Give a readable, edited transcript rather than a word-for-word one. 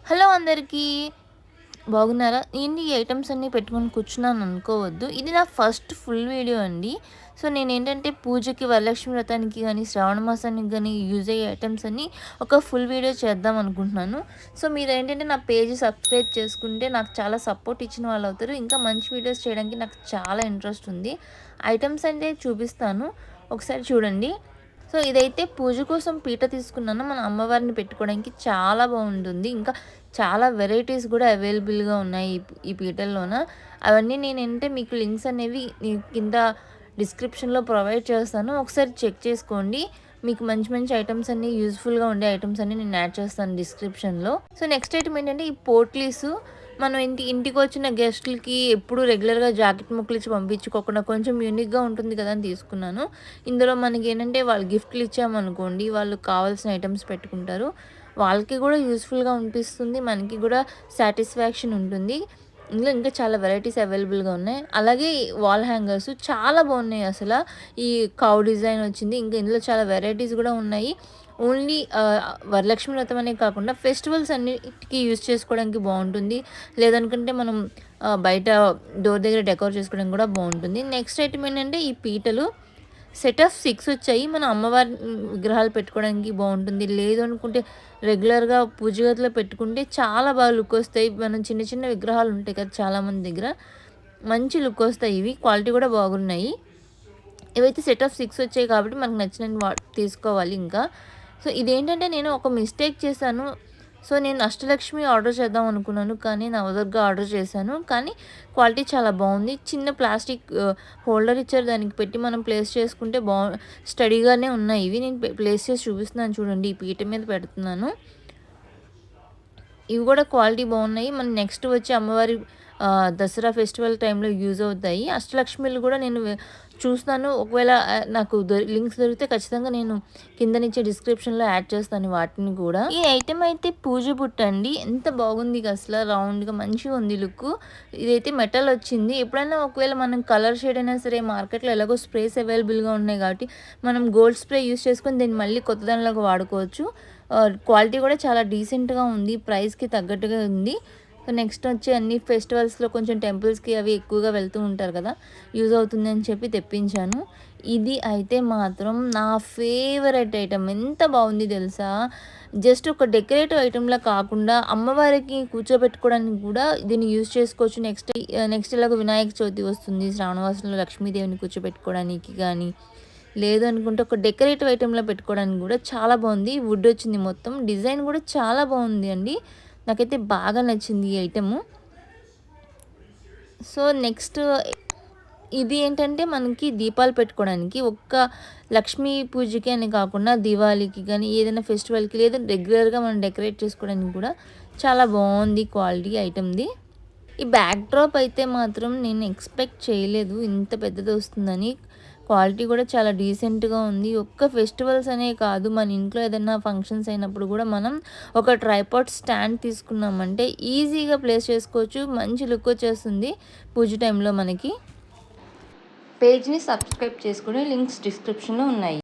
Hello అందరికీ. బాగున్నారా? ఏంటి ఈ ఐటెమ్స్ అన్నీ పెట్టుకొని కూర్చున్నాను అనుకోవద్దు. ఇది నా ఫస్ట్ ఫుల్ వీడియో అండి. సో, నేనేంటంటే పూజకి, వరలక్ష్మి వ్రతానికి గానీ, శ్రావణ మాసానికి గానీ యూజ్ అయ్యే ఐటెమ్స్ అన్నీ ఒక ఫుల్ వీడియో చేద్దాం అనుకుంటున్నాను. సో, మీరేంటంటే నా పేజ్ సబ్స్క్రైబ్ చేసుకుంటే నాకు చాలా సపోర్ట్ ఇచ్చిన వాళ్ళవుతారు. ఇంకా మంచి వీడియోస్ చేయడానికి నాకు చాలా ఇంట్రెస్ట్ ఉంది. ఐటెమ్స్ అంటే చూపిస్తాను. ఒకసారి చూడండి. సో, ఇదైతే పూజ కోసం పీట తీసుకున్నాను. మన అమ్మవారిని పెట్టుకోవడానికి చాలా బాగుంటుంది. ఇంకా చాలా వెరైటీస్ కూడా అవైలబుల్‌గా ఉన్నాయి ఈ పీటల్లోన. అవన్నీ నేనంటే మీకు లింక్స్ అనేవి కింద డిస్క్రిప్షన్‌లో ప్రొవైడ్ చేస్తాను. ఒకసారి చెక్ చేసుకోండి. మీకు మంచి మంచి ఐటెమ్స్ అన్నీ యూజ్‌ఫుల్‌గా ఉండే ఐటెమ్స్ అన్నీ నేను యాడ్ చేస్తాను డిస్క్రిప్షన్‌లో. సో, నెక్స్ట్ ఐటెమ్ ఏంటంటే ఈ పోట్లీసు. మనం ఇంటికొచ్చిన గెస్ట్‌లకి ఎప్పుడు రెగ్యులర్‌గా జాకెట్ ముక్కలు ఇచ్చి పంపించుకోకుండా కొంచెం యూనిక్‌గా ఉంటుంది కదా అని తీసుకున్నాను. ఇందులో మనకేంటంటే వాళ్ళు గిఫ్ట్‌లు ఇచ్చామనుకోండి, వాళ్ళు కావాల్సిన ఐటెమ్స్ పెట్టుకుంటారు. వాళ్ళకి కూడా యూజ్‌ఫుల్‌గా అనిపిస్తుంది. మనకి కూడా సాటిస్ఫాక్షన్ ఉంటుంది. ఇందులో ఇంకా చాలా వెరైటీస్ అవైలబుల్‌గా ఉన్నాయి. అలాగే వాల్ హ్యాంగర్స్ చాలా బాగున్నాయి అసల. ఈ కౌ డిజైన్ వచ్చింది. ఇంకా ఇందులో చాలా వెరైటీస్ కూడా ఉన్నాయి. ఓన్లీ వరలక్ష్మి వ్రతం అనే కాకుండా ఫెస్టివల్స్ అన్నిటికి యూజ్ చేసుకోవడానికి బాగుంటుంది. లేదనుకుంటే మనం బయట డోర్ దగ్గర డెకోర్ చేసుకోవడానికి కూడా బాగుంటుంది. నెక్స్ట్ ఐటమ్ ఏంటంటే ఈ పీటలు. సెట్ ఆఫ్ 6 వచ్చాయి. మన అమ్మవారి విగ్రహాలు పెట్టుకోవడానికి బాగుంటుంది. లేదు అనుకుంటే రెగ్యులర్‌గా పూజ గదిలో పెట్టుకుంటే చాలా బాగా లుక్ వస్తాయి. మనం చిన్న చిన్న విగ్రహాలు ఉంటాయి కదా చాలామంది దగ్గర. మంచి లుక్ వస్తాయి ఇవి. క్వాలిటీ కూడా బాగున్నాయి. ఇవైతే సెట్ ఆఫ్ 6 వచ్చాయి కాబట్టి మనకు నచ్చినన్ని తీసుకోవాలి ఇంకా. సో, ఇదేంటంటే నేను ఒక మిస్టేక్ చేశాను. సో, నేను అష్టలక్ష్మి ఆర్డర్ చేద్దాం అనుకున్నాను. కానీ నవదుర్గ ఆర్డర్ చేశాను. కానీ క్వాలిటీ చాలా బాగుంది. చిన్న ప్లాస్టిక్ హోల్డర్ ఇచ్చారు. దానికి పెట్టి మనం ప్లేస్ చేసుకుంటే స్టడీగానే ఉన్నాయి ఇవి. నేను ప్లేస్ చేసి చూపిస్తున్నాను చూడండి. ఈ పీట మీద పెడుతున్నాను. ఇవి కూడా క్వాలిటీ బాగున్నాయి. మన నెక్స్ట్ వచ్చి అమ్మవారి దసరా ఫెస్టివల్ టైంలో యూజ్ అవుతాయి. అష్టలక్ష్మిలు కూడా నేను చూస్తాను. ఒకవేళ నాకు లింక్స్ దొరికితే ఖచ్చితంగా నేను కిందనిచ్చే డిస్క్రిప్షన్‌లో యాడ్ చేస్తాను వాటిని కూడా. ఈ ఐటెమ్ అయితే పూజ బుట్ట అండి. ఎంత బాగుంది అసల రౌండ్‌గా మంచిగా ఉంది లుక్కు. ఇదైతే మెటల్ వచ్చింది. ఎప్పుడైనా ఒకవేళ మనం కలర్ షేడ్ అయినా సరే మార్కెట్‌లో ఎలాగో స్ప్రేస్ అవైలబుల్‌గా ఉన్నాయి కాబట్టి మనం గోల్డ్ స్ప్రే యూజ్ చేసుకొని దీన్ని మళ్ళీ కొత్త దానిలాగా వాడుకోవచ్చు. క్వాలిటీ కూడా చాలా డీసెంట్‌గా ఉంది. ప్రైస్‌కి తగ్గట్టుగా ఉంది. సో, నెక్స్ట్ వచ్చి అన్ని ఫెస్టివల్స్‌లో కొంచెం టెంపుల్స్‌కి అవి ఎక్కువగా వెళ్తూ ఉంటారు కదా! యూజ్ అవుతుంది అని చెప్పి తెప్పించాను. ఇది అయితే మాత్రం నా ఫేవరెట్ ఐటెమ్. ఎంత బాగుంది తెలుసా? జస్ట్ ఒక డెకరేటివ్ ఐటెమ్‌లా కాకుండా అమ్మవారికి కూర్చోబెట్టుకోవడానికి కూడా దీన్ని యూజ్ చేసుకోవచ్చు. నెక్స్ట్ ఇలాగ వినాయక చవితి వస్తుంది. శ్రావణ మాసంలో లక్ష్మీదేవిని కూర్చోబెట్టుకోవడానికి కానీ, లేదు అనుకుంటే ఒక డెకరేటివ్ ఐటెమ్‌లా పెట్టుకోవడానికి కూడా చాలా బాగుంది. వుడ్ వచ్చింది మొత్తం. డిజైన్ కూడా చాలా బాగుంది అండి. నాకైతే బాగా నచ్చింది ఈ ఐటెము. సో, నెక్స్ట్ ఇది ఏంటంటే మనకి దీపాలు పెట్టుకోవడానికి ఒక్క లక్ష్మీ పూజకి అని కాకుండా దివాళీకి కానీ ఏదైనా ఫెస్టివల్‌కి లేదా రెగ్యులర్‌గా మనం డెకరేట్ చేసుకోవడానికి కూడా చాలా బాగుంది క్వాలిటీ ఐటెమ్‌ది. ఈ బ్యాక్ డ్రాప్ అయితే మాత్రం నేను ఎక్స్‌పెక్ట్ చేయలేదు ఇంత పెద్దది వస్తుందని. క్వాలిటీ కూడా చాలా డీసెంట్‌గా ఉంది. ఒక్క ఫెస్టివల్స్ అనే కాదు, మన ఇంట్లో ఏదైనా ఫంక్షన్స్ అయినప్పుడు కూడా మనం ఒక ట్రైపాడ్ స్టాండ్ తీసుకున్నామంటే ఈజీగా ప్లేస్ చేసుకోవచ్చు. మంచి లుక్ వచ్చేస్తుంది పూజ టైంలో మనకి. పేజ్‌ని సబ్స్క్రైబ్ చేసుకుని లింక్స్ డిస్క్రిప్షన్‌లో ఉన్నాయి.